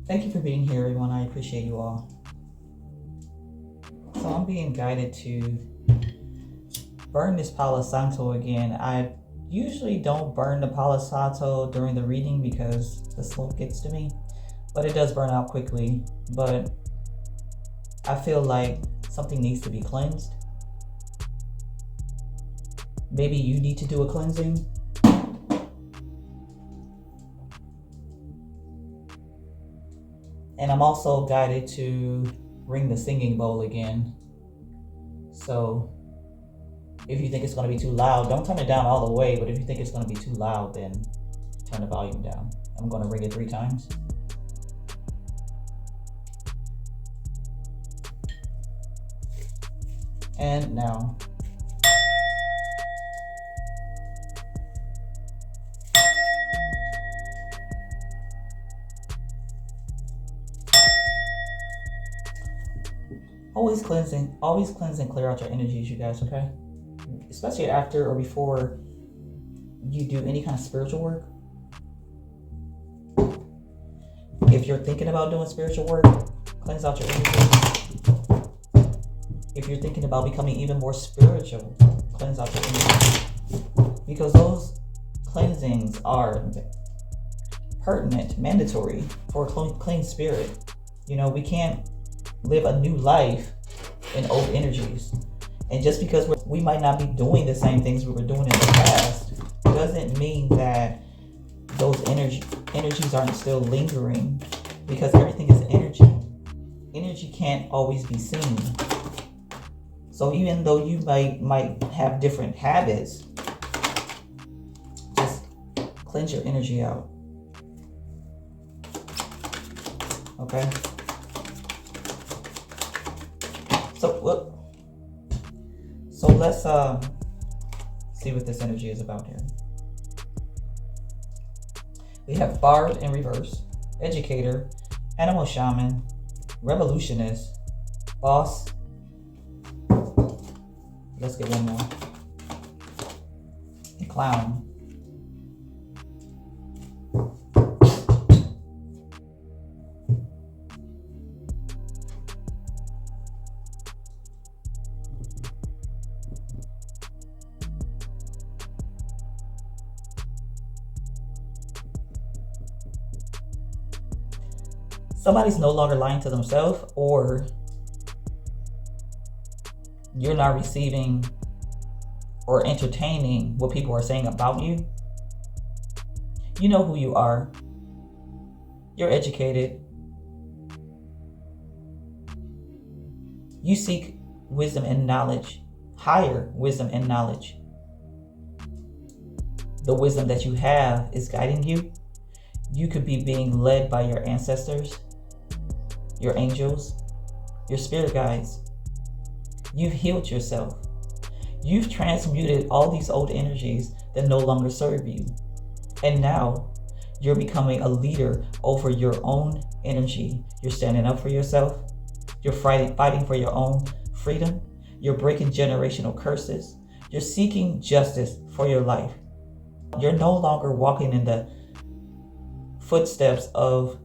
Thank you for being here, everyone. I appreciate you all. So I'm being guided to burn this Palo Santo again. I usually don't burn the Palo Santo during the reading because the smoke gets to me, but it does burn out quickly. But I feel like something needs to be cleansed. Maybe you need to do a cleansing. And I'm also guided to ring the singing bowl again. So if you think it's going to be too loud, don't turn it down all the way. But if you think it's going to be too loud, then turn the volume down. I'm going to ring it 3 times. And now. Always cleanse and clear out your energies, you guys, okay? Especially after or before you do any kind of spiritual work. If you're thinking about doing spiritual work, cleanse out your energies. If you're thinking about becoming even more spiritual, cleanse out your energies. Because those cleansings are pertinent, mandatory for a clean spirit. You know, we can't live a new life in old energies. And just because we might not be doing the same things we were doing in the past doesn't mean that those energies aren't still lingering, because everything is energy. Energy can't always be seen. So even though you might have different habits, just cleanse your energy out. Okay? So let's see what this energy is about here. We have Bard in reverse, Educator, Animal Shaman, Revolutionist, Boss. Let's get one more. And Clown. Somebody's no longer lying to themselves, or you're not receiving or entertaining what people are saying about you. You know who you are. You're educated. You seek wisdom and knowledge, higher wisdom and knowledge. The wisdom that you have is guiding you. You could be being led by your ancestors, your angels, your spirit guides. You've healed yourself. You've transmuted all these old energies that no longer serve you. And now you're becoming a leader over your own energy. You're standing up for yourself. You're fighting for your own freedom. You're breaking generational curses. You're seeking justice for your life. You're no longer walking in the footsteps of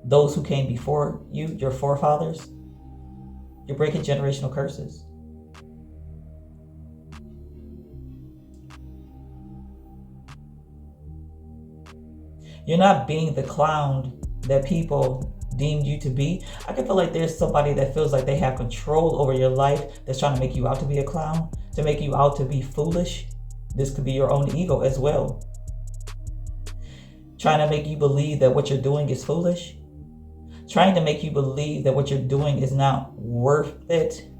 those who came before you, your forefathers. You're breaking generational curses. You're not being the clown that people deemed you to be. I can feel like there's somebody that feels like they have control over your life that's trying to make you out to be a clown, to make you out to be foolish. This could be your own ego as well. Trying to make you believe that what you're doing is foolish. Trying to make you believe that what you're doing is not worth it.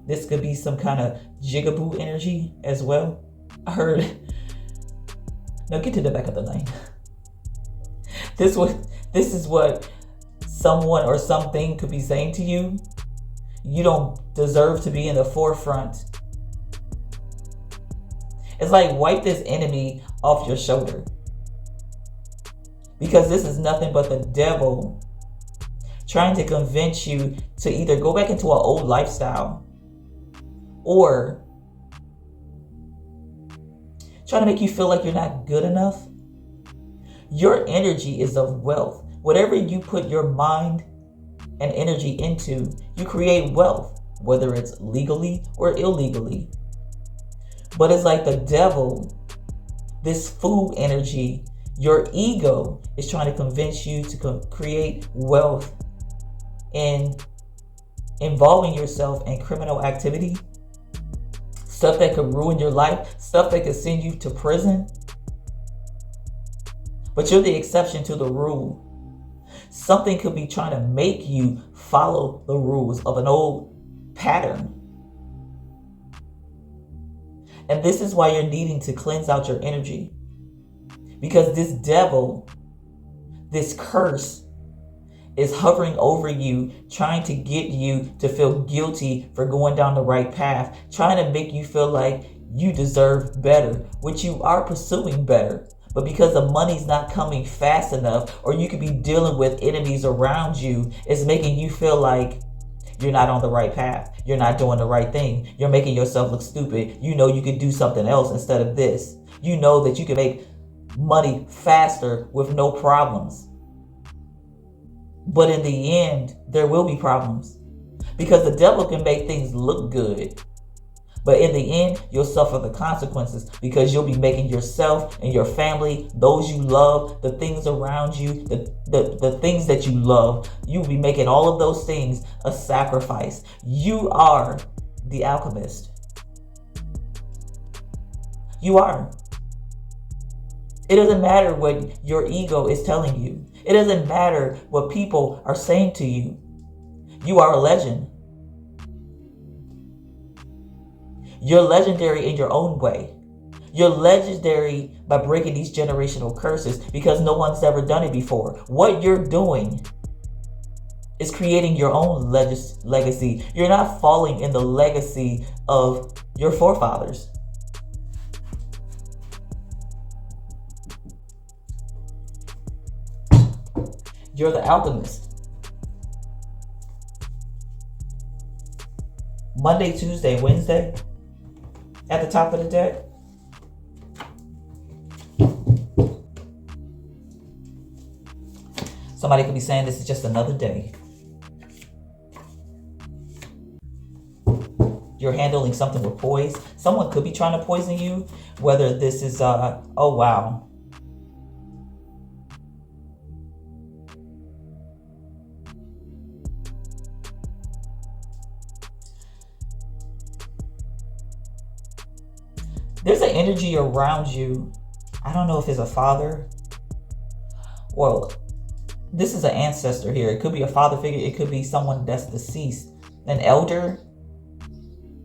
This could be some kind of Jiggafool energy as well. I heard. Now get to the back of the line. This is what someone or something could be saying to you. You don't deserve to be in the forefront. It's like, wipe this enemy off your shoulder. Because this is nothing but the devil trying to convince you to either go back into an old lifestyle or trying to make you feel like you're not good enough. Your energy is of wealth. Whatever you put your mind and energy into, you create wealth, whether it's legally or illegally. But it's like the devil, this food energy, your ego is trying to convince you to create wealth in involving yourself in criminal activity, stuff that could ruin your life, stuff that could send you to prison. But you're the exception to the rule. Something could be trying to make you follow the rules of an old pattern. And this is why you're needing to cleanse out your energy. Because this devil, this curse, is hovering over you, trying to get you to feel guilty for going down the right path, trying to make you feel like you deserve better, which you are pursuing better. But because the money's not coming fast enough, or you could be dealing with enemies around you, it's making you feel like you're not on the right path. You're not doing the right thing. You're making yourself look stupid. You know you could do something else instead of this. You know that you can make money faster with no problems. But in the end, there will be problems. Because the devil can make things look good. But in the end, you'll suffer the consequences, because you'll be making yourself and your family, those you love, the things around you, the things that you love, you'll be making all of those things a sacrifice. You are the alchemist. You are. It doesn't matter what your ego is telling you. It doesn't matter what people are saying to you. You are a legend. You're legendary in your own way. You're legendary by breaking these generational curses, because no one's ever done it before. What you're doing is creating your own legacy. You're not falling in the legacy of your forefathers. You're the alchemist. Monday, Tuesday, Wednesday, at the top of the deck. Somebody could be saying this is just another day. You're handling something with poise. Someone could be trying to poison you. Whether this is, oh wow. There's an energy around you. I don't know if it's a father. Well, this is an ancestor here. It could be a father figure. It could be someone that's deceased. An elder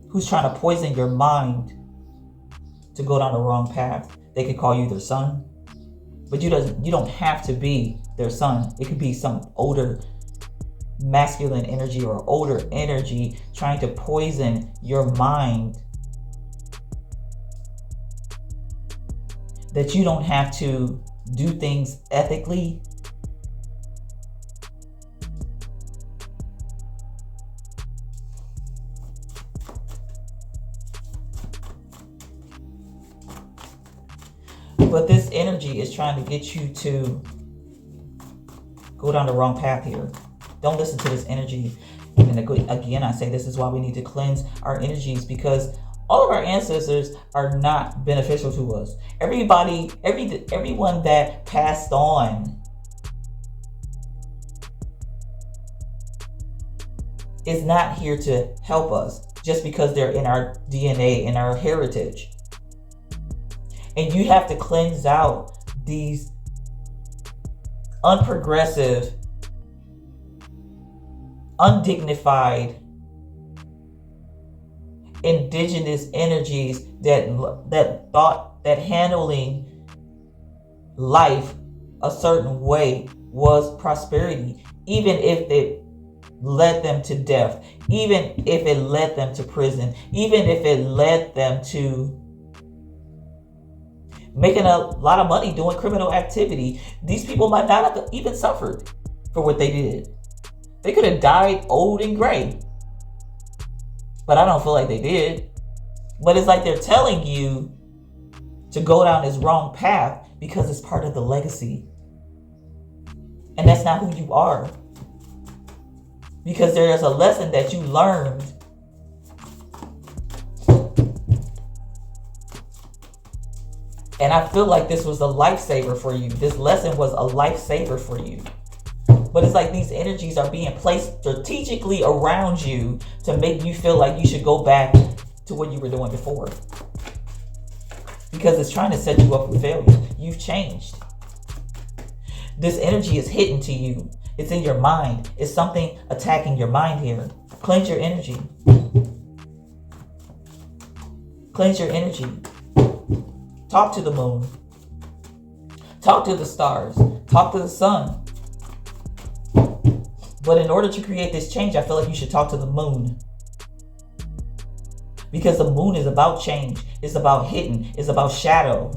who's trying to poison your mind to go down the wrong path. They could call you their son. But you don't have to be their son. It could be some older masculine energy or older energy trying to poison your mind, that you don't have to do things ethically. But this energy is trying to get you to go down the wrong path here. Don't listen to this energy. And again, I say this is why we need to cleanse our energies, because all of our ancestors are not beneficial to us. Everyone that passed on is not here to help us just because they're in our DNA, in our heritage. And you have to cleanse out these unprogressive, undignified, indigenous energies that thought that handling life a certain way was prosperity, even if it led them to death, even if it led them to prison, even if it led them to making a lot of money doing criminal activity. These people might not have even suffered for what they did. They could have died old and gray. But I don't feel like they did. But it's like they're telling you to go down this wrong path because it's part of the legacy. And that's not who you are. Because there is a lesson that you learned. And I feel like this was a lifesaver for you. This lesson was a lifesaver for you. But it's like these energies are being placed strategically around you to make you feel like you should go back to what you were doing before. Because it's trying to set you up for failure. You've changed. This energy is hidden to you. It's in your mind. It's something attacking your mind here. Cleanse your energy. Cleanse your energy. Talk to the moon. Talk to the stars. Talk to the sun. But in order to create this change, I feel like you should talk to the moon. Because the moon is about change. It's about hidden. It's about shadow.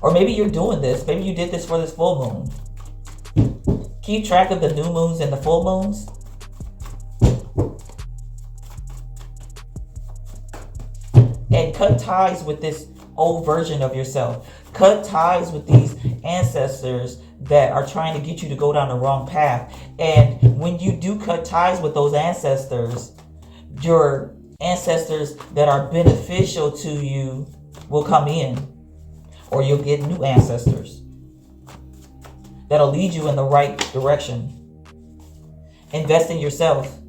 Or maybe you're doing this. Maybe you did this for this full moon. Keep track of the new moons and the full moons. And cut ties with this old version of yourself. Cut ties with these ancestors that are trying to get you to go down the wrong path. And when you do cut ties with those ancestors, your ancestors that are beneficial to you will come in. Or you'll get new ancestors that'll lead you in the right direction. Invest in yourself.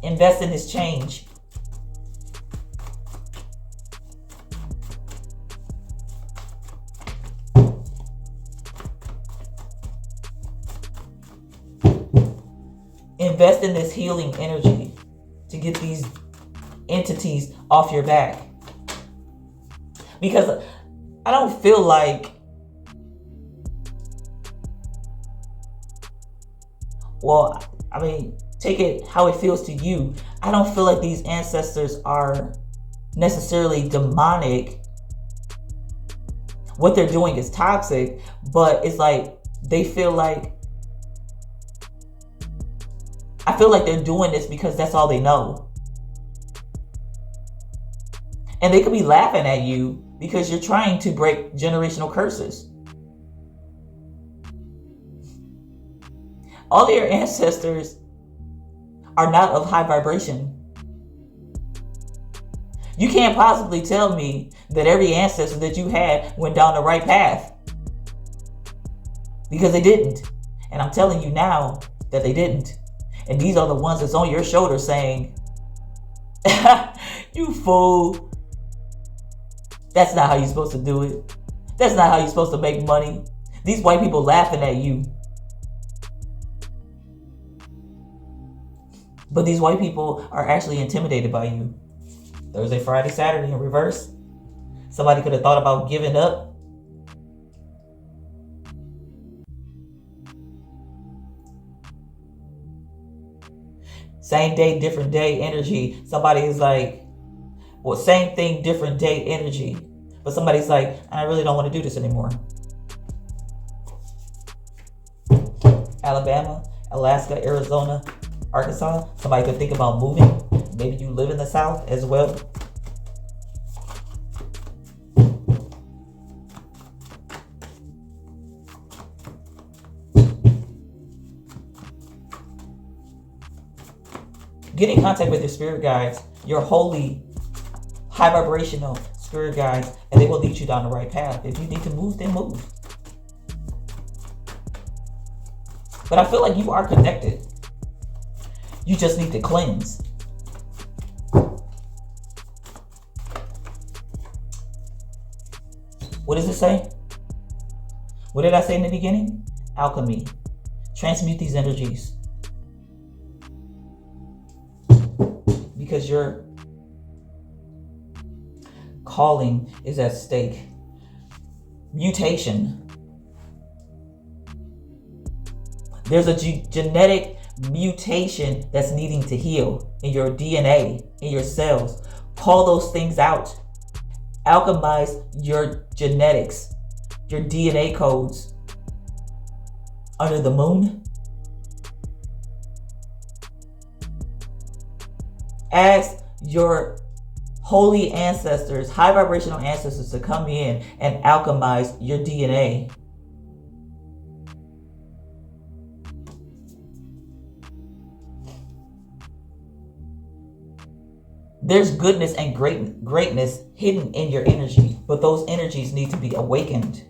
Invest in this change. Invest in this healing energy to get these entities off your back. Because I don't feel like, well, I mean, take it how it feels to you. I don't feel like these ancestors are necessarily demonic. What they're doing is toxic, but it's like they feel like, I feel like they're doing this because that's all they know. And they could be laughing at you because you're trying to break generational curses. All your ancestors are not of high vibration. You can't possibly tell me that every ancestor that you had went down the right path. Because they didn't. And I'm telling you now that they didn't. And these are the ones that's on your shoulder saying, you fool. That's not how you're supposed to do it. That's not how you're supposed to make money. These white people laughing at you. But these white people are actually intimidated by you. Thursday, Friday, Saturday in reverse. Somebody could have thought about giving up. Same day, different day energy. Somebody is like, well, same thing, different day energy. But somebody's like, I really don't want to do this anymore. Alabama, Alaska, Arizona, Arkansas. Somebody could think about moving. Maybe you live in the South as well. Get in contact with your spirit guides, your holy, high vibrational spirit guides, and they will lead you down the right path. If you need to move, then move. But I feel like you are connected. You just need to cleanse. What does it say? What did I say in the beginning? Alchemy. Transmute these energies. Because your calling is at stake. Mutation. There's a genetic mutation that's needing to heal in your DNA, in your cells. Call those things out. Alchemize your genetics, your DNA codes. Under the moon. Ask your holy ancestors, high vibrational ancestors, to come in and alchemize your DNA There's goodness and greatness hidden in your energy, but those energies need to be awakened.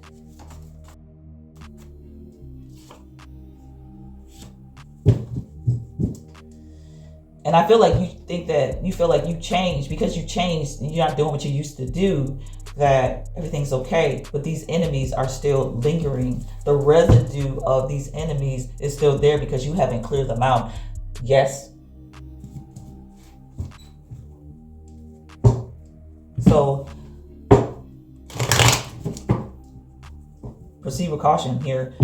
And I feel like you feel like you changed, because you changed and you're not doing what you used to do, that everything's okay. But these enemies are still lingering. The residue of these enemies is still there because you haven't cleared them out. Yes. So proceed with caution here.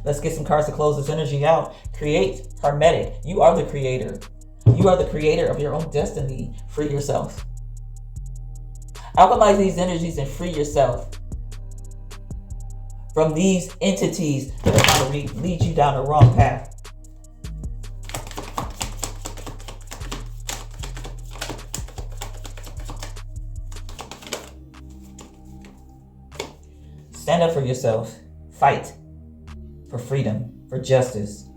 Let's get some cards to close this energy out. Create, Hermetic. You are the creator. You are the creator of your own destiny. Free yourself. Alchemize these energies and free yourself from these entities that are trying to lead you down the wrong path. Stand up for yourself. Fight for freedom, for justice.